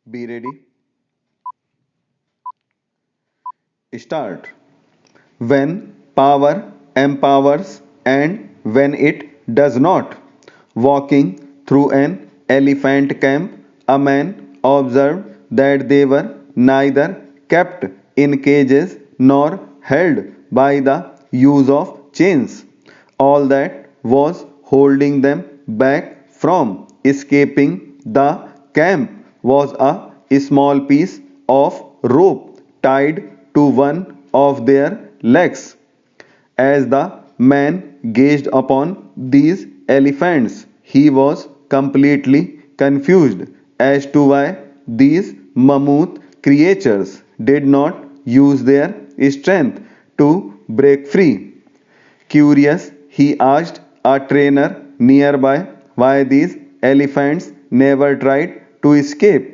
Be ready. Start. When power empowers and when it does not. Walking through an elephant camp, a man observed that they were neither kept in cages nor held by the use of chains. All that was holding them back from escaping the camp was a small piece of rope tied to one of their legs. As the man gazed upon these elephants, he was completely confused as to why these mammoth creatures did not use their strength to break free. Curious, he asked a trainer nearby why these elephants never tried to escape.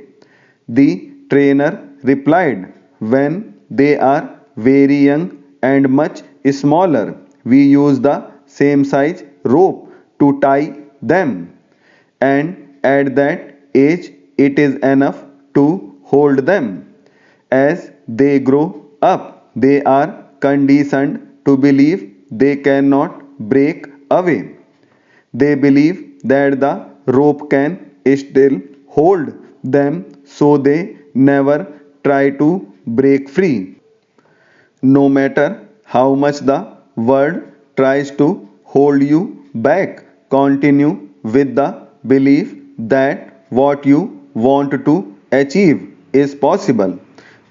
The trainer replied, when they are very young and much smaller, we use the same size rope to tie them, and at that age, it is enough to hold them. As they grow up, they are conditioned to believe they cannot break away. They believe that the rope can still hold them, so they never try to break free. No matter how much the world tries to hold you back, continue with the belief that what you want to achieve is possible.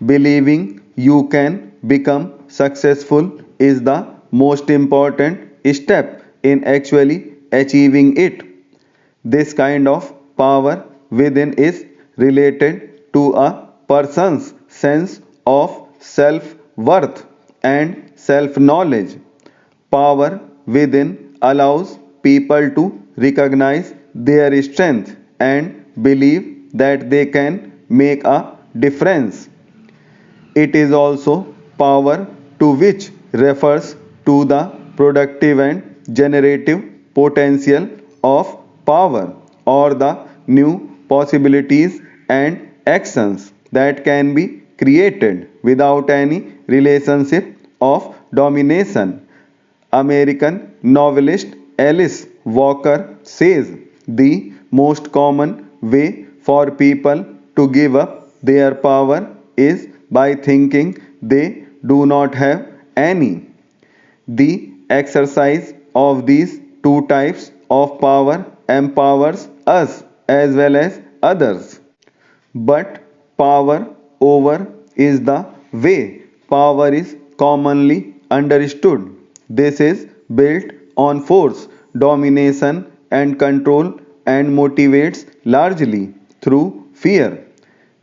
Believing you can become successful is the most important step in actually achieving it. This kind of power within is related to a person's sense of self worth and self knowledge. Power within allows people to recognize their strength and believe that they can make a difference. It is also power to which refers to the productive and generative potential of power or the new possibilities and actions that can be created without any relationship of domination. American novelist Alice Walker says the most common way for people to give up their power is by thinking they do not have any. The exercise of these two types of power empowers us as well as others. But power over is the way power is commonly understood. This is built on force, domination, and control and motivates largely through fear.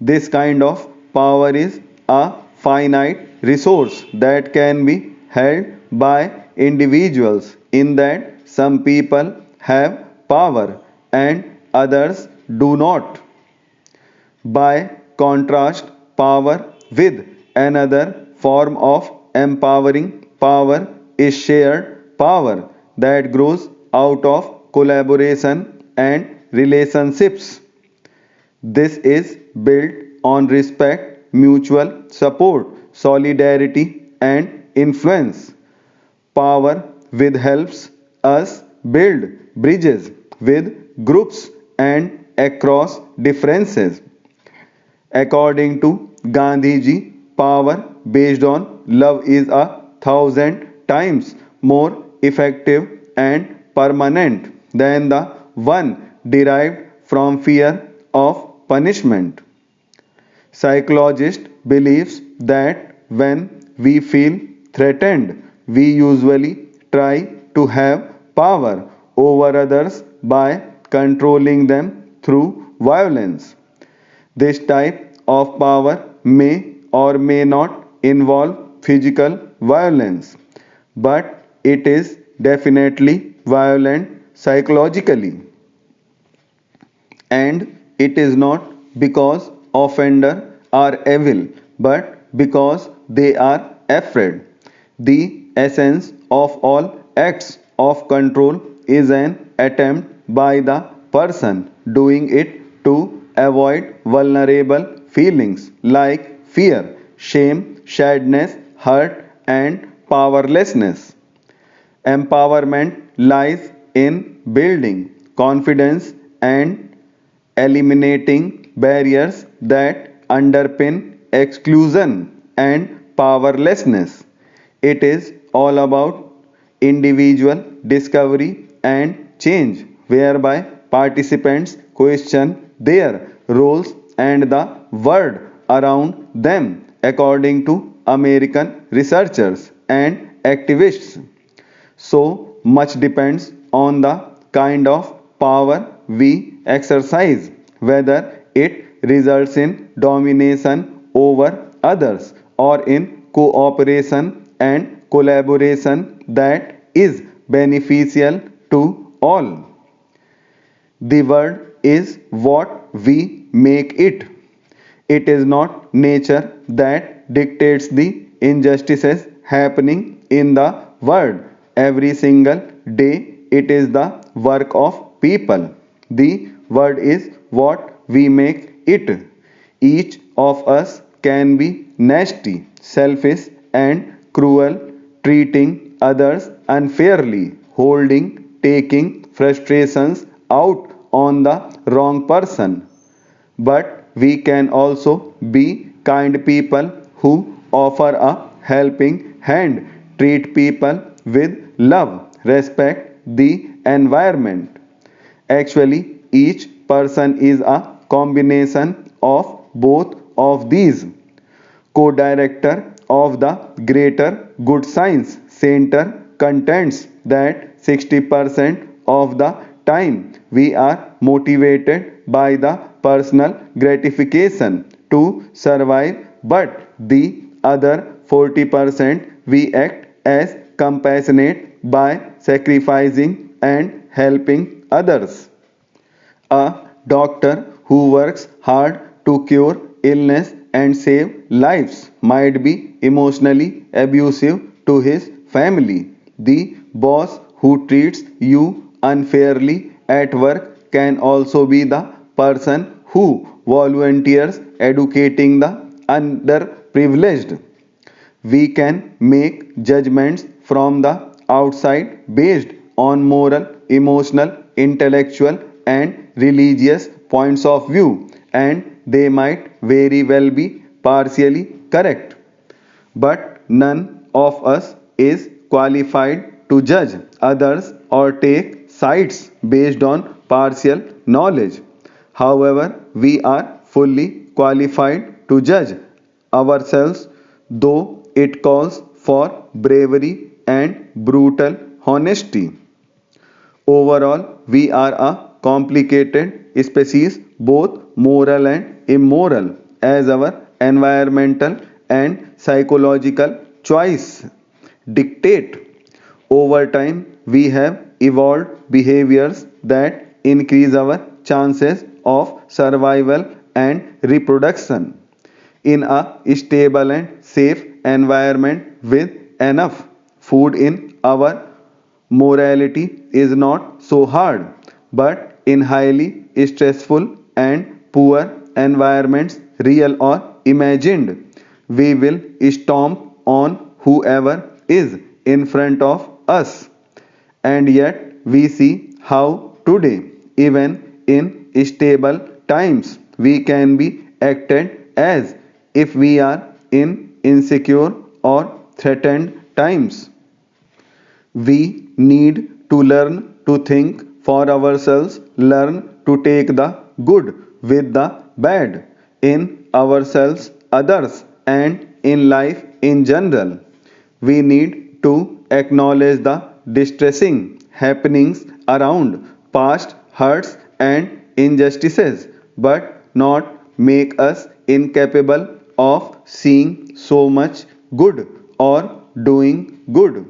This kind of power is a finite resource that can be held by individuals, in that some people have power and others do not. By contrast, power with another form of empowering power is shared power that grows out of collaboration and relationships. This is built on respect, mutual support, solidarity, and influence. Power with helps us build bridges with groups and across differences. According to Gandhiji, power based on love is 1,000 times more effective and permanent than the one derived from fear of punishment. Psychologist believes that when we feel threatened, we usually try to have power over others by controlling them through violence. This type of power may or may not involve physical violence, but it is definitely violent psychologically. And it is not because offenders are evil, but because they are afraid. The essence of all acts of control is an attempt by the person doing it to avoid vulnerable feelings like fear, shame, sadness, hurt, and powerlessness. Empowerment lies in building confidence and eliminating barriers that underpin exclusion and powerlessness. It is all about individual discovery and change, whereby participants question their roles and the world around them, according to American researchers and activists. So much depends on the kind of power we exercise, whether it results in domination over others or in cooperation and collaboration that is beneficial to all. The world is what we make it. It is not nature that dictates the injustices happening in the world every single day. It is the work of people. The world is what we make it. Each of us can be nasty, selfish, and cruel, treating others unfairly, taking frustrations out on the wrong person. But we can also be kind people who offer a helping hand, treat people with love, respect the environment. Actually, each person is a combination of both of these. Co-director of the Greater Good Science Center contends that 60% of the time we are motivated by the personal gratification to survive, but the other 40% we act as compassionate by sacrificing and helping others. A doctor who works hard to cure illness and save lives might be emotionally abusive to his family. The boss who treats you unfairly at work can also be the person who volunteers educating the underprivileged. We can make judgments from the outside based on moral, emotional, intellectual, and religious points of view, and they might very well be partially correct. But none of us is qualified to judge others or take sides based on partial knowledge. However, we are fully qualified to judge ourselves, though it calls for bravery and brutal honesty. Overall, we are a complicated species, both moral and immoral, as our environmental and psychological choice dictate. Over time, we have evolved behaviors that increase our chances of survival and reproduction. In a stable and safe environment with enough food in our morality is not so hard, but in highly stressful and poor environments, real or imagined, we will stomp on whoever is in front of us. And yet, we see how today, even in stable times, we can be acted as if we are in insecure or threatened times. We need to learn to think for ourselves, learn to take the good with the bad in ourselves, others, and in life in general. We need to acknowledge the distressing happenings around, past hurts and injustices, but not make us incapable of seeing so much good or doing good.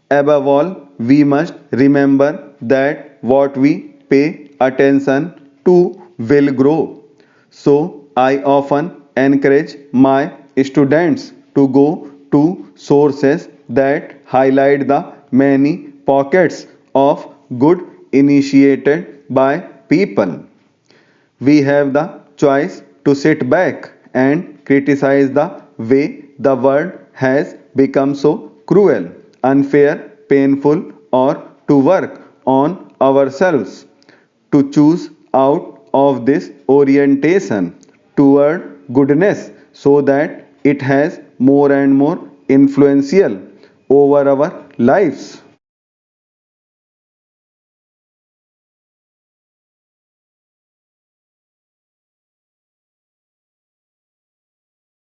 Above all, we must remember that what we pay attention to will grow. So, I often encourage my students to go to sources that highlight the many pockets of good initiated by people. we have the choice to sit back and criticize the way the world has become so cruel, unfair, painful, or to work on ourselves to choose out of this orientation toward goodness so that it has more and more influential over our lives.